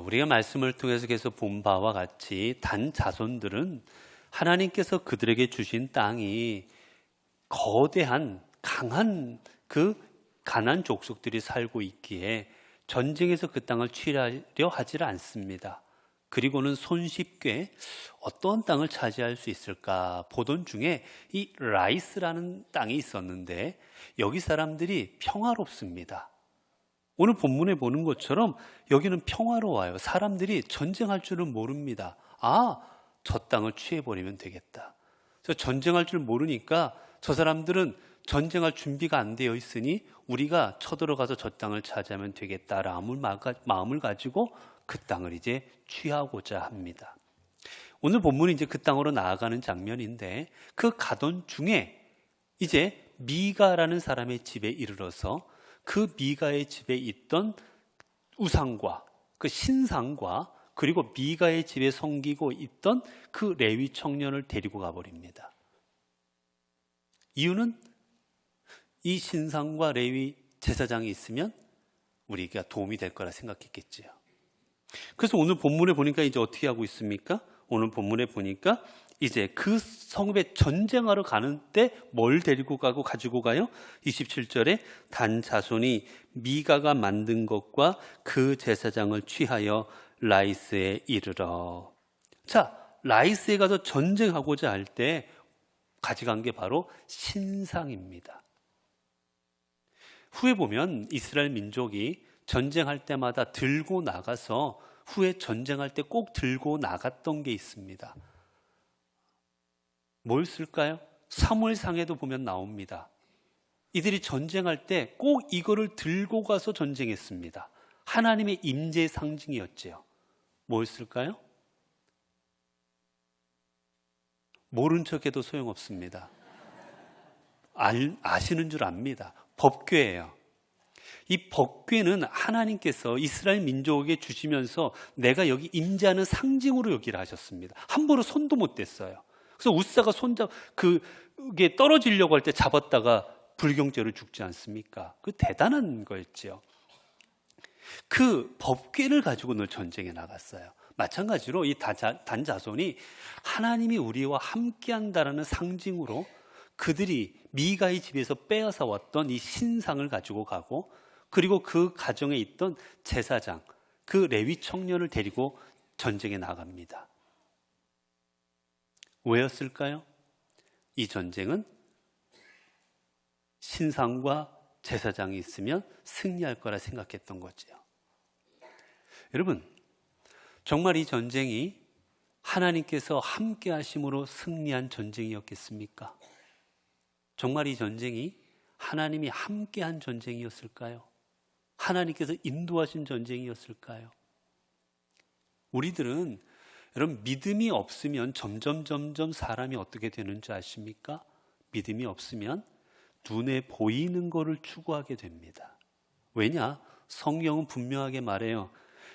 우리가 말씀을 통해서 계속 본 바와 같이 단 자손들은 하나님께서 그들에게 주신 땅이 거대한 강한 그 가나안 족속들이 살고 있기에 전쟁에서 그 땅을 취하려 하질 않습니다. 그리고는 손쉽게 어떤 땅을 차지할 수 있을까 보던 중에 이 라이스라는 땅이 있었는데 여기 사람들이 평화롭습니다. 오늘 본문에 보는 것처럼 여기는 평화로워요. 사람들이 전쟁할 줄은 모릅니다. 저 땅을 취해버리면 되겠다. 그래서 전쟁할 줄 모르니까 저 사람들은 전쟁할 준비가 안 되어 있으니 우리가 쳐들어가서 저 땅을 차지하면 되겠다라는 마음을 가지고 그 땅을 이제 취하고자 합니다. 오늘 본문이 이제 그 땅으로 나아가는 장면인데 그 가던 중에 이제 미가라는 사람의 집에 이르러서 그 미가의 집에 있던 우상과 그 신상과 그리고 미가의 집에 섬기고 있던 그 레위 청년을 데리고 가버립니다. 이유는 이 신상과 레위 제사장이 있으면 우리가 도움이 될 거라 생각했겠지요. 그래서 오늘 본문에 보니까 이제 어떻게 하고 있습니까? 오늘 본문에 보니까 이제 그 성읍에 전쟁하러 가는 때 뭘 데리고 가지고 가요? 27절에 단 자손이 미가가 만든 것과 그 제사장을 취하여 라이스에 이르러. 자, 라이스에 가서 전쟁하고자 할 때 가져간 게 바로 신상입니다. 후에 보면 이스라엘 민족이 전쟁할 때마다 들고 나가서 후에 전쟁할 때 꼭 들고 나갔던 게 있습니다. 뭘 쓸까요? 사무엘상에도 보면 나옵니다. 이들이 전쟁할 때 꼭 이거를 들고 가서 전쟁했습니다. 하나님의 임재의 상징이었지요. 뭘 쓸까요? 모른 척해도 소용없습니다. 아시는 줄 압니다. 법궤예요. 이 법궤는 하나님께서 이스라엘 민족에게 주시면서 내가 여기 임재하는 상징으로 여기를 하셨습니다. 함부로 손도 못 댔어요. 그래서 웃사가 그게 떨어지려고 할 때 잡았다가 불경죄로 죽지 않습니까? 그 대단한 거였죠. 그 법궤를 가지고 늘 전쟁에 나갔어요. 마찬가지로 이 단자손이 하나님이 우리와 함께한다라는 상징으로 그들이 미가의 집에서 빼앗아 왔던 이 신상을 가지고 가고 그리고 그 가정에 있던 제사장, 그 레위 청년을 데리고 전쟁에 나갑니다. 왜였을까요? 이 전쟁은 신상과 제사장이 있으면 승리할 거라 생각했던 거죠. 여러분, 정말 이 전쟁이 하나님께서 함께 하심으로 승리한 전쟁이었겠습니까? 정말 이 전쟁이 하나님이 함께한 전쟁이었을까요? 하나님께서 인도하신 전쟁이었을까요? 우리들은 여러분 믿음이 없으면 점점 사람이 어떻게 되는 줄 아십니까? 믿음이 없으면 눈에 보이는 것을 추구하게 됩니다. 왜냐? 성경은 분명하게 말해요.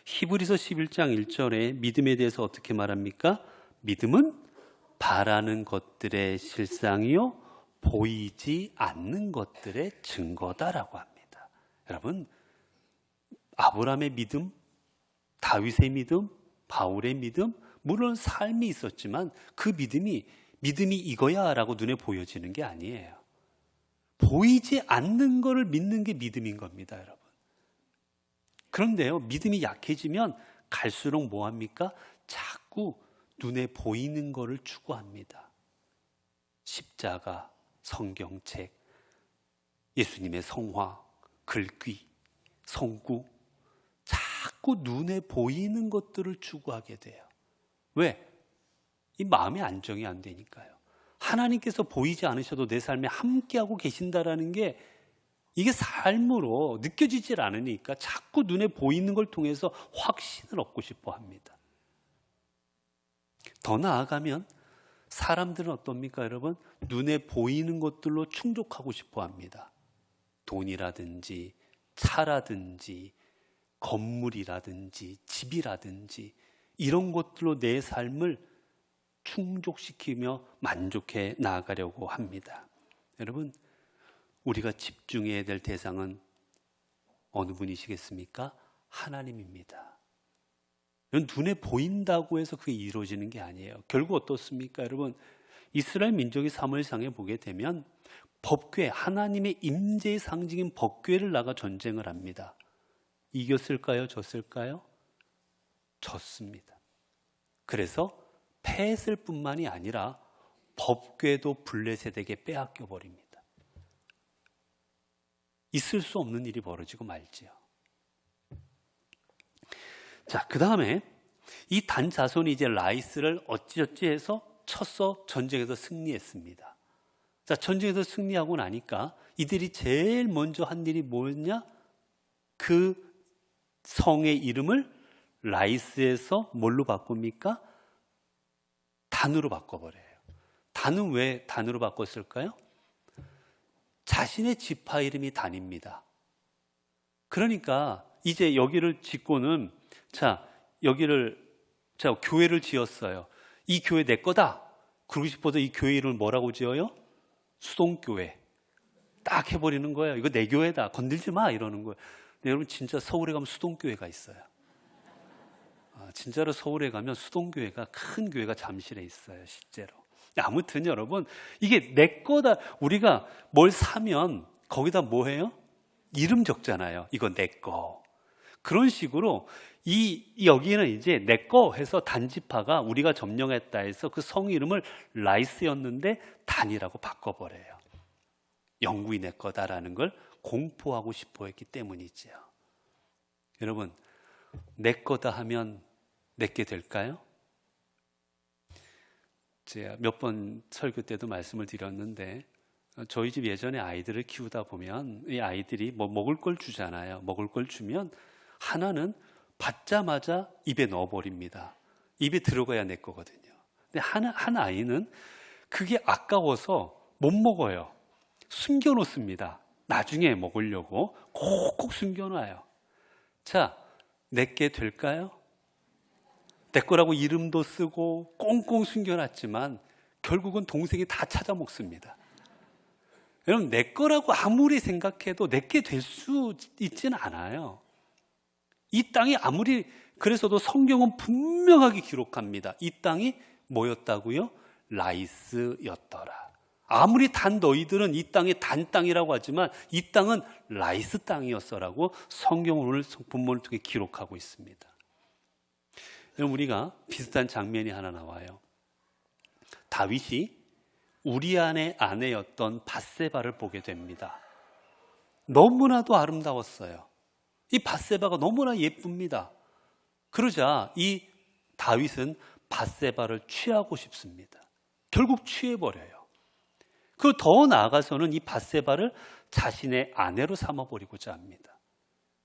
히브리서 11장 1절에 믿음에 대해서 어떻게 말합니까? 믿음은 바라는 것들의 실상이요 보이지 않는 것들의 증거다라고 합니다. 여러분, 아브라함의 믿음, 다윗의 믿음, 바울의 믿음, 물론 삶이 있었지만 그 믿음이 이거야 라고 눈에 보여지는 게 아니에요. 보이지 않는 것을 믿는 게 믿음인 겁니다, 여러분. 그런데요, 믿음이 약해지면 갈수록 뭐합니까? 자꾸 눈에 보이는 것을 추구합니다. 십자가, 성경책, 예수님의 성화, 글귀, 성구, 자꾸 눈에 보이는 것들을 추구하게 돼요. 왜? 이 마음의 안정이 안 되니까요. 하나님께서 보이지 않으셔도 내 삶에 함께하고 계신다라는 게 이게 삶으로 느껴지질 않으니까 자꾸 눈에 보이는 걸 통해서 확신을 얻고 싶어 합니다. 더 나아가면 사람들은 어떻습니까, 여러분? 눈에 보이는 것들로 충족하고 싶어 합니다. 돈이라든지 차라든지 건물이라든지 집이라든지 이런 것들로 내 삶을 충족시키며 만족해 나아가려고 합니다. 여러분, 우리가 집중해야 될 대상은 어느 분이시겠습니까? 하나님입니다. 눈에 보인다고 해서 그게 이루어지는 게 아니에요. 결국 어떻습니까? 여러분, 이스라엘 민족이 사무엘상에 보게 되면 법궤, 하나님의 임재의 상징인 법궤를 나가 전쟁을 합니다. 이겼을까요? 졌을까요? 졌습니다. 그래서 패했을 뿐만이 아니라 법궤도 블레셋에게 빼앗겨 버립니다. 있을 수 없는 일이 벌어지고 말지요. 자, 그 다음에 이 단 자손이 이제 라이스를 어찌어찌 해서 쳤어 전쟁에서 승리했습니다. 자, 전쟁에서 승리하고 나니까 이들이 제일 먼저 한 일이 뭐였냐? 그 성의 이름을 라이스에서 뭘로 바꿉니까? 단으로 바꿔버려요. 단은 왜 단으로 바꿨을까요? 자신의 지파 이름이 단입니다. 그러니까 이제 여기를 짓고는 교회를 지었어요. 이 교회 내 거다. 그러고 싶어서 이 교회 이름을 뭐라고 지어요? 수동교회. 딱 해버리는 거예요. 이거 내 교회다. 건들지 마. 이러는 거예요. 근데 여러분 진짜 서울에 가면 수동교회가 있어요. 진짜로 서울에 가면 수동교회가 큰 교회가 잠실에 있어요. 실제로. 아무튼 여러분 이게 내 거다. 우리가 뭘 사면 거기다 뭐 해요? 이름 적잖아요. 이거 내 거. 그런 식으로 여기는 이제 내 거 해서 단지파가 우리가 점령했다 해서 그 성 이름을 라이스였는데 단이라고 바꿔버려요. 영구히 내 거다라는 걸 공포하고 싶어 했기 때문이지요. 여러분, 내 거다 하면 내게 될까요? 제가 몇 번 설교 때도 말씀을 드렸는데 저희 집 예전에 아이들을 키우다 보면 이 아이들이 뭐 먹을 걸 주잖아요. 먹을 걸 주면 하나는 받자마자 입에 넣어버립니다. 입에 들어가야 내 거거든요. 근데 한 아이는 그게 아까워서 못 먹어요. 숨겨놓습니다. 나중에 먹으려고 콕콕 숨겨놔요. 자, 내게 될까요? 내 거라고 이름도 쓰고 꽁꽁 숨겨놨지만 결국은 동생이 다 찾아 먹습니다. 여러분, 내 거라고 아무리 생각해도 내게 될 수 있지는 않아요. 이 땅이 아무리 그래서도 성경은 분명하게 기록합니다. 이 땅이 뭐였다고요? 라이스였더라. 아무리 단 너희들은 이 땅이 단 땅이라고 하지만 이 땅은 라이스 땅이었어라고 성경은 오늘 본문을 통해 기록하고 있습니다. 여러분, 우리가 비슷한 장면이 하나 나와요. 다윗이 우리아의 아내였던 밧세바를 보게 됩니다. 너무나도 아름다웠어요. 이 밧세바가 너무나 예쁩니다. 그러자 이 다윗은 밧세바를 취하고 싶습니다. 결국 취해버려요. 그 더 나아가서는 이 밧세바를 자신의 아내로 삼아버리고자 합니다.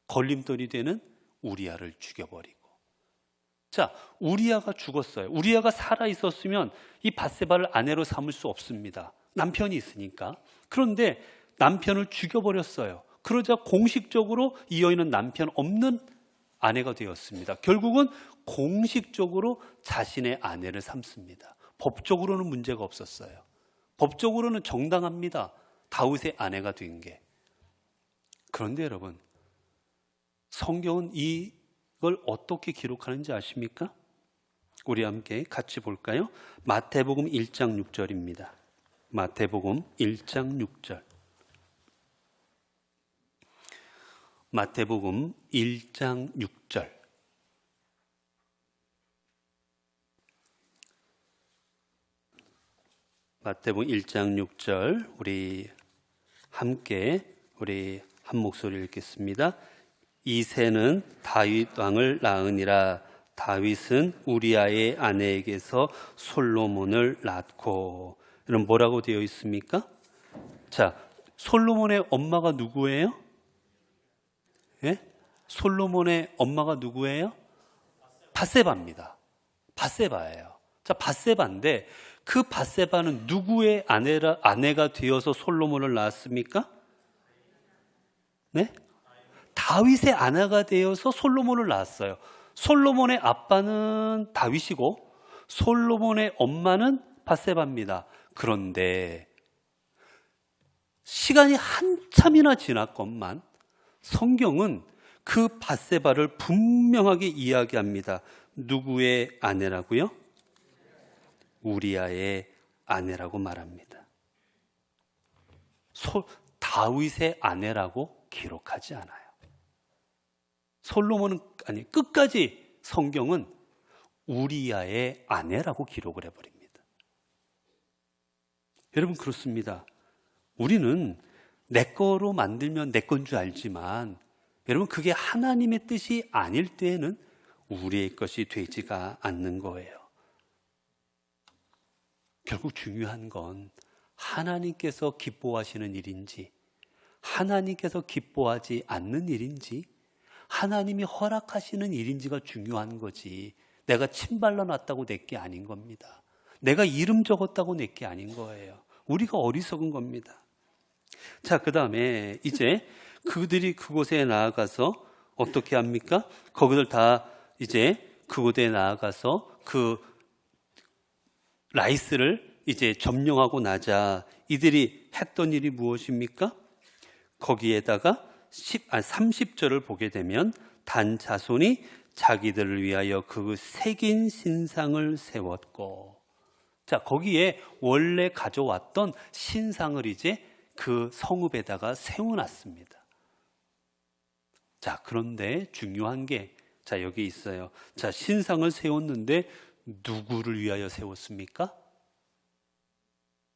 걸림돌이 되는 우리아를 죽여버리고. 자, 우리아가 죽었어요. 우리아가 살아있었으면 이 밧세바를 아내로 삼을 수 없습니다. 남편이 있으니까. 그런데 남편을 죽여버렸어요. 그러자 공식적으로 이 여인은 남편 없는 아내가 되었습니다. 결국은 공식적으로 자신의 아내를 삼습니다. 법적으로는 문제가 없었어요. 법적으로는 정당합니다. 다윗의 아내가 된 게. 그런데 여러분, 성경은 이걸 어떻게 기록하는지 아십니까? 우리 함께 같이 볼까요? 마태복음 1장 6절입니다. 마태복음 1장 6절. 마태복음 1장 6절. 마태복음 1장 6절 우리 함께 한 목소리 읽겠습니다. 이새는 다윗 왕을 낳으니라. 다윗은 우리아의 아내에게서 솔로몬을 낳고. 이런 뭐라고 되어 있습니까? 자, 솔로몬의 엄마가 누구예요? 예? 솔로몬의 엄마가 누구예요? 밧세바입니다. 밧세바예요. 자, 밧세바인데 그 밧세바는 누구의 아내가 되어서 솔로몬을 낳았습니까? 네? 다윗의 아내가 되어서 솔로몬을 낳았어요. 솔로몬의 아빠는 다윗이고 솔로몬의 엄마는 밧세바입니다. 그런데 시간이 한참이나 지났건만 성경은 그 밧세바를 분명하게 이야기합니다. 누구의 아내라고요? 우리아의 아내라고 말합니다. 다윗의 아내라고 기록하지 않아요. 솔로몬은 끝까지 성경은 우리아의 아내라고 기록을 해버립니다. 여러분, 그렇습니다. 우리는 내 거로 만들면 내 건 줄 알지만 여러분, 그게 하나님의 뜻이 아닐 때에는 우리의 것이 되지가 않는 거예요. 결국 중요한 건 하나님께서 기뻐하시는 일인지, 하나님께서 기뻐하지 않는 일인지, 하나님이 허락하시는 일인지가 중요한 거지, 내가 침 발라놨다고 내 게 아닌 겁니다. 내가 이름 적었다고 내 게 아닌 거예요. 우리가 어리석은 겁니다. 자, 그 다음에 이제 그들이 그곳에 나아가서 어떻게 합니까? 거기들 다 이제 그곳에 나아가서 그 라이스를 이제 점령하고 나자 이들이 했던 일이 무엇입니까? 거기에다가 30절을 보게 되면 단 자손이 자기들을 위하여 그 새긴 신상을 세웠고, 자, 거기에 원래 가져왔던 신상을 이제 그 성읍에다가 세워놨습니다. 자, 그런데 중요한 게, 자, 여기 있어요. 자, 신상을 세웠는데 누구를 위하여 세웠습니까?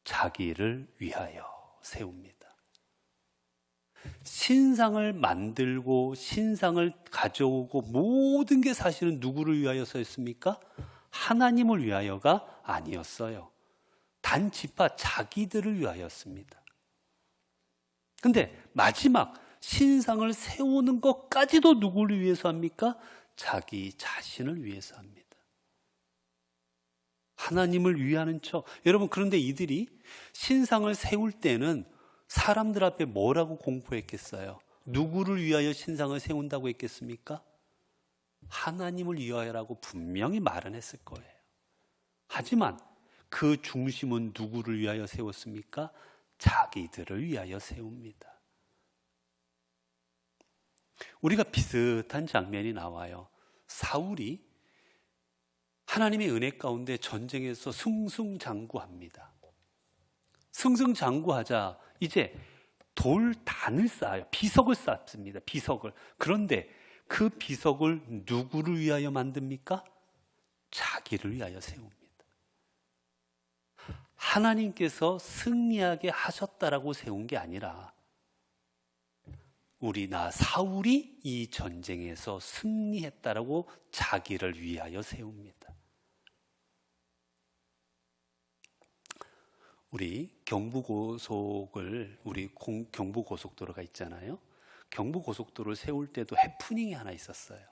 자기를 위하여 세웁니다. 신상을 만들고 신상을 가져오고 모든 게 사실은 누구를 위하여서였습니까? 하나님을 위하여가 아니었어요. 단지파 자기들을 위하였습니다. 근데 마지막 신상을 세우는 것까지도 누구를 위해서 합니까? 자기 자신을 위해서 합니다. 하나님을 위하는 척. 여러분, 그런데 이들이 신상을 세울 때는 사람들 앞에 뭐라고 공포했겠어요? 누구를 위하여 신상을 세운다고 했겠습니까? 하나님을 위하여라고 분명히 말은 했을 거예요. 하지만 그 중심은 누구를 위하여 세웠습니까? 자기들을 위하여 세웁니다. 우리가 비슷한 장면이 나와요. 사울이 하나님의 은혜 가운데 전쟁에서 승승장구합니다. 승승장구하자 이제 돌단을 쌓아요. 비석을 쌓습니다. 비석을. 그런데 그 비석을 누구를 위하여 만듭니까? 자기를 위하여 세웁니다. 하나님께서 승리하게 하셨다라고 세운 게 아니라 사울이 이 전쟁에서 승리했다라고 자기를 위하여 세웁니다. 우리 경부고속을 경부고속도로가 있잖아요. 경부고속도로를 세울 때도 해프닝이 하나 있었어요.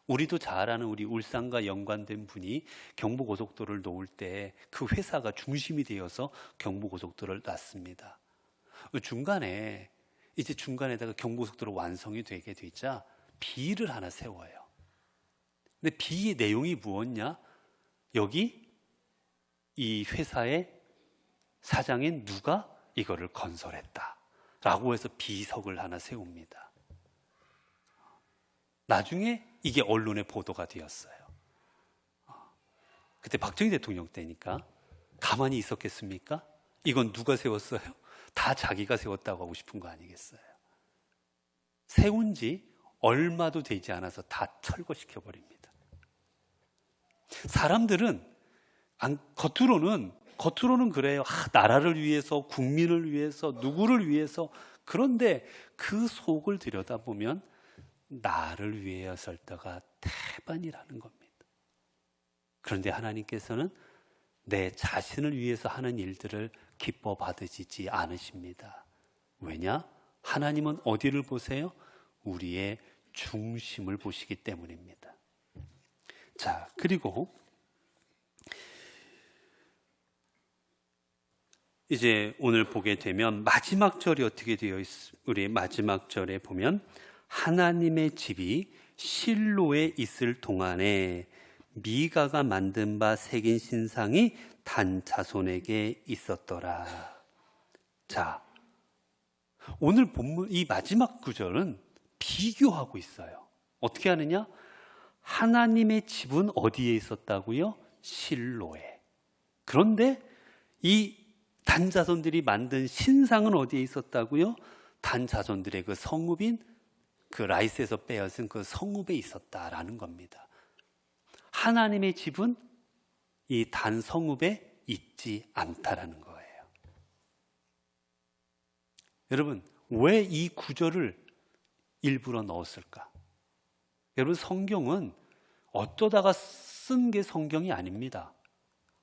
우리도 잘 아는 우리 울산과 연관된 분이 경부고속도로를 놓을 때 그 회사가 중심이 되어서 경부고속도로를 놨습니다. 중간에다가 경부고속도로 완성이 되게 되자 비를 하나 세워요. 근데 비의 내용이 무엇냐? 여기 이 회사의 사장인 누가 이거를 건설했다 라고 해서 비석을 하나 세웁니다. 나중에 이게 언론에 보도가 되었어요. 그때 박정희 대통령 때니까 가만히 있었겠습니까? 이건 누가 세웠어요? 다 자기가 세웠다고 하고 싶은 거 아니겠어요? 세운 지 얼마도 되지 않아서 다 철거시켜버립니다. 사람들은 겉으로는 그래요. 나라를 위해서, 국민을 위해서, 누구를 위해서. 그런데 그 속을 들여다보면 나를 위해서였다가 태반이라는 겁니다. 그런데 하나님께서는 내 자신을 위해서 하는 일들을 기뻐 받으시지 않으십니다. 왜냐? 하나님은 어디를 보세요? 우리의 중심을 보시기 때문입니다. 자, 그리고 이제 오늘 보게 되면 마지막 절이 어떻게 되어 있습니까? 우리 마지막 절에 보면 하나님의 집이 실로에 있을 동안에 미가가 만든 바 새긴 신상이 단 자손에게 있었더라. 자, 오늘 본문 이 마지막 구절은 비교하고 있어요. 어떻게 하느냐? 하나님의 집은 어디에 있었다고요? 실로에. 그런데 이 단 자손들이 만든 신상은 어디에 있었다고요? 단 자손들의 그 성읍인 그 라이스에서 빼앗은 그 성읍에 있었다라는 겁니다. 하나님의 집은 이 단 성읍에 있지 않다라는 거예요. 여러분, 왜 이 구절을 일부러 넣었을까? 여러분, 성경은 어쩌다가 쓴 게 성경이 아닙니다.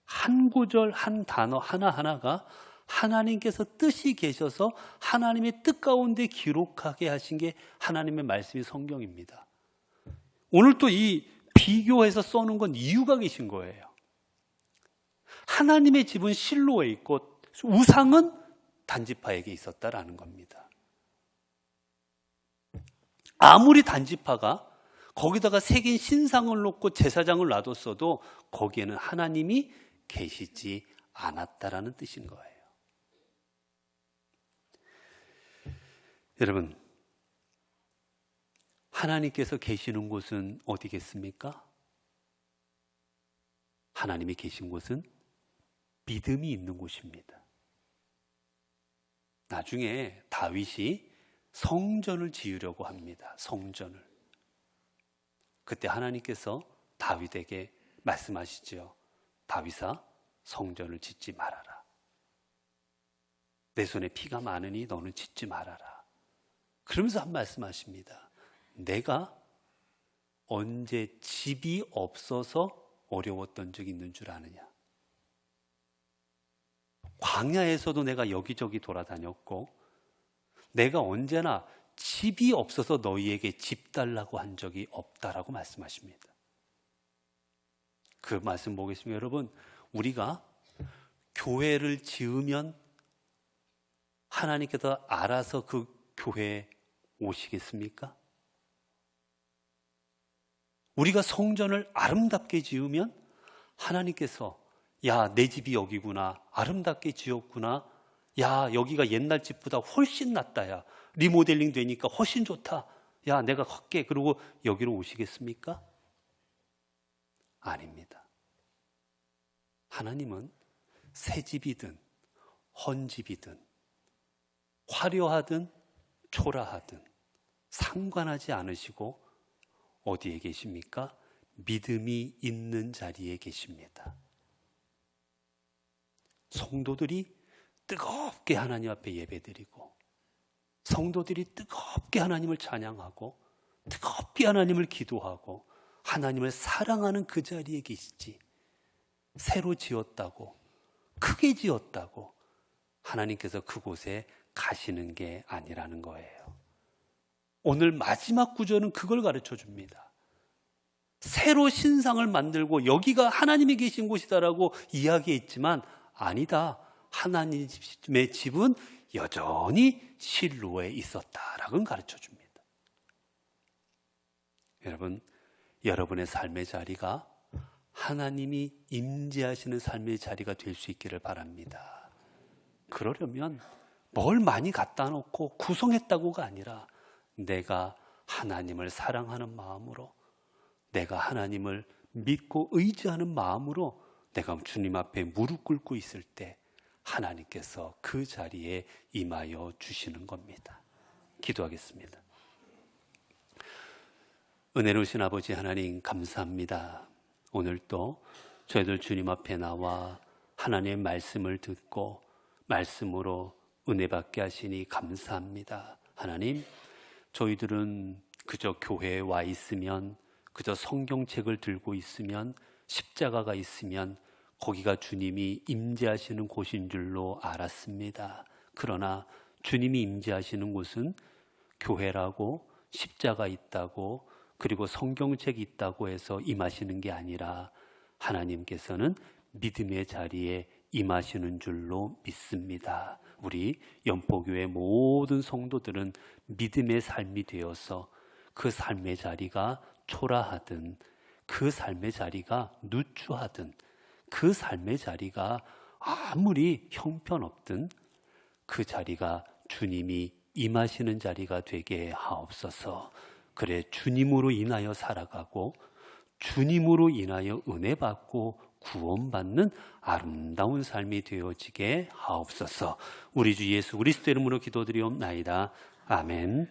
한 구절 한 단어 하나하나가 하나님께서 뜻이 계셔서 하나님의 뜻 가운데 기록하게 하신 게 하나님의 말씀이 성경입니다. 오늘 또 이 비교해서 써놓은 건 이유가 계신 거예요. 하나님의 집은 실로에 있고 우상은 단지파에게 있었다라는 겁니다. 아무리 단지파가 거기다가 새긴 신상을 놓고 제사장을 놔뒀어도 거기에는 하나님이 계시지 않았다라는 뜻인 거예요. 여러분, 하나님께서 계시는 곳은 어디겠습니까? 하나님이 계신 곳은 믿음이 있는 곳입니다. 나중에 다윗이 성전을 지으려고 합니다. 성전을. 그때 하나님께서 다윗에게 말씀하시죠. 다윗아, 성전을 짓지 말아라. 내 손에 피가 많으니 너는 짓지 말아라. 그러면서 한 말씀하십니다. 내가 언제 집이 없어서 어려웠던 적이 있는 줄 아느냐? 광야에서도 내가 여기저기 돌아다녔고 내가 언제나 집이 없어서 너희에게 집 달라고 한 적이 없다라고 말씀하십니다. 그 말씀 보겠습니다. 여러분, 우리가 교회를 지으면 하나님께서 알아서 그 교회에 오시겠습니까? 우리가 성전을 아름답게 지으면 하나님께서 야, 내 집이 여기구나, 아름답게 지었구나, 야, 여기가 옛날 집보다 훨씬 낫다, 야, 리모델링 되니까 훨씬 좋다, 야, 내가 갈게, 그러고 여기로 오시겠습니까? 아닙니다. 하나님은 새 집이든 헌 집이든 화려하든 초라하든 상관하지 않으시고 어디에 계십니까? 믿음이 있는 자리에 계십니다. 성도들이 뜨겁게 하나님 앞에 예배드리고 성도들이 뜨겁게 하나님을 찬양하고 뜨겁게 하나님을 기도하고 하나님을 사랑하는 그 자리에 계시지, 새로 지었다고 크게 지었다고 하나님께서 그곳에 가시는 게 아니라는 거예요. 오늘 마지막 구절은 그걸 가르쳐 줍니다. 새로 신상을 만들고 여기가 하나님이 계신 곳이다라고 이야기했지만 아니다. 하나님의 집은 여전히 실로에 있었다라고 가르쳐 줍니다. 여러분, 여러분의 삶의 자리가 하나님이 임재하시는 삶의 자리가 될 수 있기를 바랍니다. 그러려면 뭘 많이 갖다 놓고 구성했다고가 아니라 내가 하나님을 사랑하는 마음으로, 내가 하나님을 믿고 의지하는 마음으로 내가 주님 앞에 무릎 꿇고 있을 때 하나님께서 그 자리에 임하여 주시는 겁니다. 기도하겠습니다. 은혜로우신 아버지 하나님, 감사합니다. 오늘 또 저희들 주님 앞에 나와 하나님의 말씀을 듣고 말씀으로 은혜 받게 하시니 감사합니다. 하나님, 저희들은 그저 교회에 와 있으면, 그저 성경책을 들고 있으면, 십자가가 있으면 거기가 주님이 임재하시는 곳인 줄로 알았습니다. 그러나 주님이 임재하시는 곳은 교회라고, 십자가 있다고, 그리고 성경책이 있다고 해서 임하시는 게 아니라 하나님께서는 믿음의 자리에 임하시는 줄로 믿습니다. 우리 연포교회 모든 성도들은 믿음의 삶이 되어서 그 삶의 자리가 초라하든, 그 삶의 자리가 누추하든, 그 삶의 자리가 아무리 형편없든 그 자리가 주님이 임하시는 자리가 되게 하옵소서. 그래 주님으로 인하여 살아가고 주님으로 인하여 은혜 받고 구원받는 아름다운 삶이 되어지게 하옵소서. 우리 주 예수 그리스도 이름으로 기도드리옵나이다. 아멘.